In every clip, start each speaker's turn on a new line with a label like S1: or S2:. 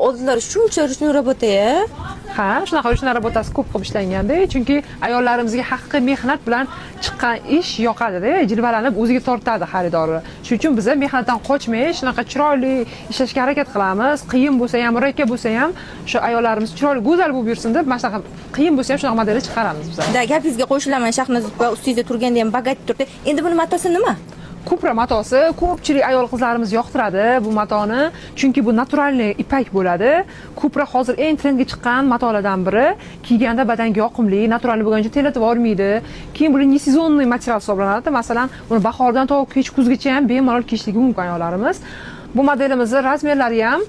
S1: oldinlari shuncha ruchniy rabota-ya.
S2: Ha, shunaqa ruchniy rabotasi ko'p qilib ishlanganda, chunki ayollarimizga haqiqiy mehnat bilan chiqqan ish yoqadi-da, jilvalanib o'ziga tortadi xaridorni. Shuning uchun biz mehnatdan qochmay, shunaqa chiroyli ishlashga harakat qilamiz. Qiyin bo'lsa ham, murakkab bo'lsa ham, shu ayollarimiz chiroyli, go'zal bo'lib yursin deb, mana shunaqa qiyin bo'lsa ham shunaqa modelni chiqaramiz biz.
S1: Da, gapingizga qo'shilaman, Shahnoz opa, ustingizda turganda ham bagat turdi. Endi buni matosi nima?
S2: Kupra matosi ko'pchilik ayol qizlarimiz yoqtiradi bu matoni, chunki bu naturalniy ipak bo'ladi. Kupra hozir eng trendga chiqqan matolardan biri. Kiyganda badanga yoqimli, naturalniy bo'lgani uchun terlatib yormaydi. Keyin bu не сезонный material hisoblanadi. Masalan, uni bahordan to kech kuzgacha ham bemalol kiyishligi mumkin ayollarimiz. Bu modelimizning razmerlari ham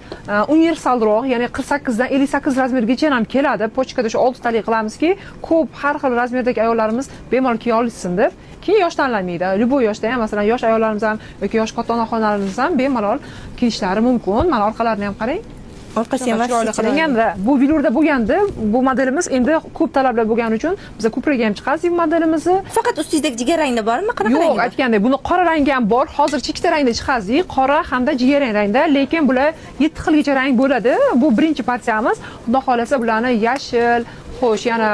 S2: universalroq, ya'ni 48 dan 58 razmergacha ham keladi. Pochkada shu 6 talik qilamizki, ko'p har xil razmerdagi ayollarimiz bemalol kiya olsin deb. Keyin yosh tanlanmaydi. Любой yoshda ham, masalan, yosh ayollarimiz ham yoki yosh ota onaxonlarimiz ham bemalol kiyishlari mumkin. Mana orqalarini ham qarang.
S1: Orqasi ham
S2: qilinganda, bu vilurda bo'lganda, bu modelimiz endi ko'p talablar bo'lgani uchun biz ko'praga ham chiqazdik modelimizni.
S1: Faqat ustingizdagi jigarrangda bormi? Qanaqa rang?
S2: Yo'q, aytgandek, buni qora rangi ham bor. Hozir ikkita rangda chiqazdik, qora hamda jigarrang rangda, lekin bular 7 xilgacha rang bo'ladi. Bu birinchi partiyamiz. Xudo xolasa bularni yashil, xo'sh, yana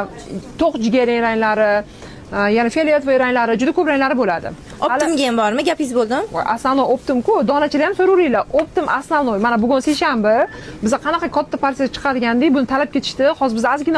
S2: to'q jigarrang ranglari, ya'ni fioletovoy ranglari, juda ko'p ranglari bo'ladi.
S1: Optimga ham bormi? Gapingiz bo'ldi?
S2: Основной optim-ku, donachilar ham so'ravringlar. Optim основной. Mana bugun seshanba, biz qanaqa katta partiya chiqargandik, buni talab ketishdi. Hozir biz ozgina